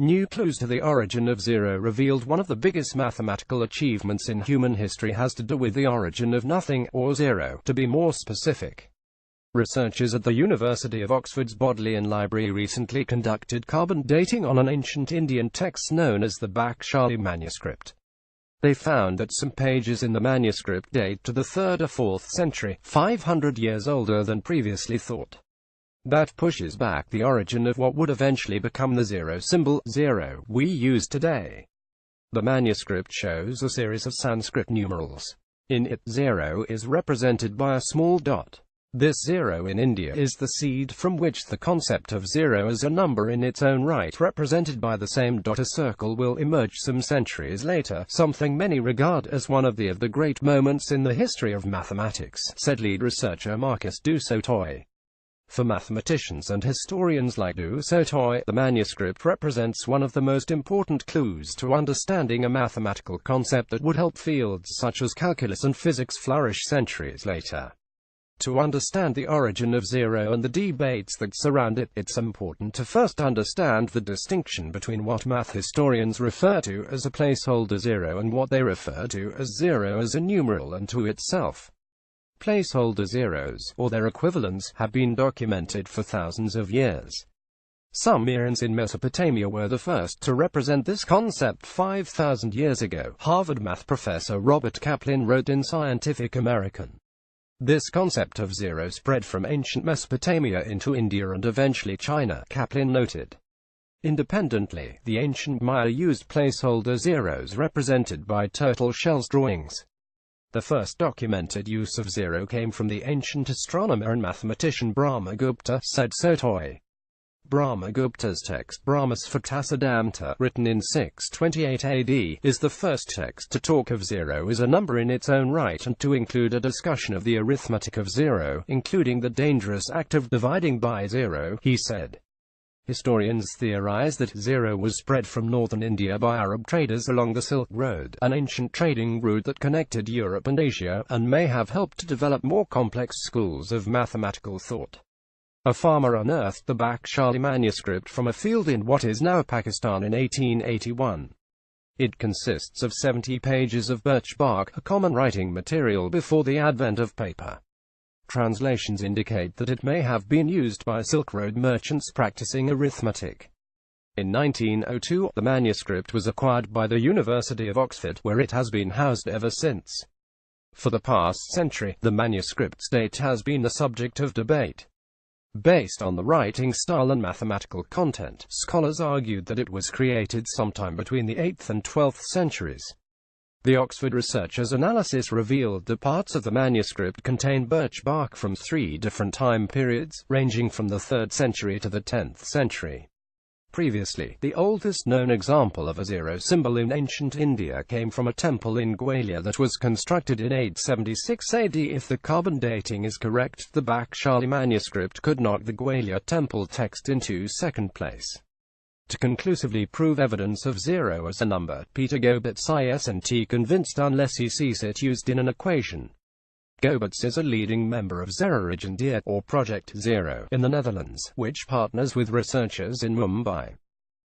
New clues to the origin of zero revealed one of the biggest mathematical achievements in human history has to do with the origin of nothing, or zero, to be more specific. Researchers at the University of Oxford's Bodleian Library recently conducted carbon dating on an ancient Indian text known as the Bakshali manuscript. They found that some pages in the manuscript date to the 3rd or 4th century, 500 years older than previously thought. That pushes back the origin of what would eventually become the zero symbol, zero, we use today. The manuscript shows a series of Sanskrit numerals. In it, zero is represented by a small dot. This zero in India is the seed from which the concept of zero as a number in its own right, represented by the same dot, a circle, will emerge some centuries later, something many regard as one of the great moments in the history of mathematics, said lead researcher Marcus du Sautoy. For mathematicians and historians like du Sautoy, the manuscript represents one of the most important clues to understanding a mathematical concept that would help fields such as calculus and physics flourish centuries later. To understand the origin of zero and the debates that surround it, it's important to first understand the distinction between what math historians refer to as a placeholder zero and what they refer to as zero as a numeral unto itself. Placeholder zeros, or their equivalents, have been documented for thousands of years. Sumerians in Mesopotamia were the first to represent this concept 5,000 years ago, Harvard math professor Robert Kaplan wrote in Scientific American. This concept of zero spread from ancient Mesopotamia into India and eventually China, Kaplan noted. Independently, the ancient Maya used placeholder zeros represented by turtle shells drawings. The first documented use of zero came from the ancient astronomer and mathematician Brahmagupta, said Sautoy. Brahmagupta's text Brahmasphutasadamta, written in 628 AD, is the first text to talk of zero as a number in its own right and to include a discussion of the arithmetic of zero, including the dangerous act of dividing by zero, he said. Historians theorize that zero was spread from northern India by Arab traders along the Silk Road, an ancient trading route that connected Europe and Asia, and may have helped to develop more complex schools of mathematical thought. A farmer unearthed the Bakshali manuscript from a field in what is now Pakistan in 1881. It consists of 70 pages of birch bark, a common writing material before the advent of paper. Translations indicate that it may have been used by Silk Road merchants practicing arithmetic. In 1902, the manuscript was acquired by the University of Oxford, where it has been housed ever since. For the past century, the manuscript's date has been the subject of debate. Based on the writing style and mathematical content, scholars argued that it was created sometime between the 8th and 12th centuries. The Oxford researchers' analysis revealed that parts of the manuscript contain birch bark from 3 different time periods, ranging from the 3rd century to the 10th century. Previously, the oldest known example of a zero symbol in ancient India came from a temple in Gwalior that was constructed in 876 AD. If the carbon dating is correct, the Bakshali manuscript could knock the Gwalior temple text into second place. To conclusively prove evidence of zero as a number, Peter Goberts isn't convinced unless he sees it used in an equation. Goberts is a leading member of Zero or Project Zero, in the Netherlands, which partners with researchers in Mumbai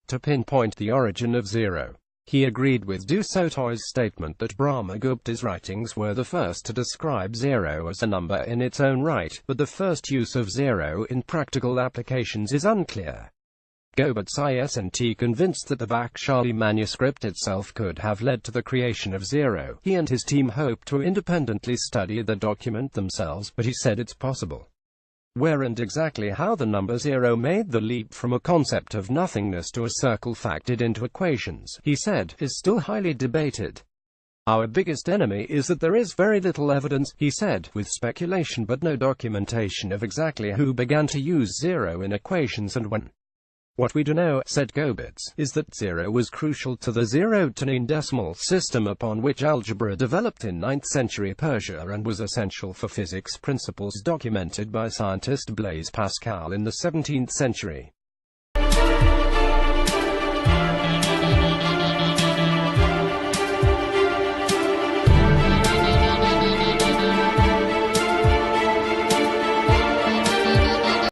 to pinpoint the origin of zero. He agreed with du Sautoy's statement that Brahmagupta's writings were the first to describe zero as a number in its own right, but the first use of zero in practical applications is unclear. Goberts isn't convinced that the Bakshali manuscript itself could have led to the creation of zero. He and his team hope to independently study the document themselves, but he said it's possible. Where and exactly how the number zero made the leap from a concept of nothingness to a circle factored into equations, he said, is still highly debated. Our biggest enemy is that there is very little evidence, he said, with speculation but no documentation of exactly who began to use zero in equations and when. What we do know, said Goberts, is that zero was crucial to the 0-to-9 decimal system upon which algebra developed in 9th century Persia and was essential for physics principles documented by scientist Blaise Pascal in the 17th century.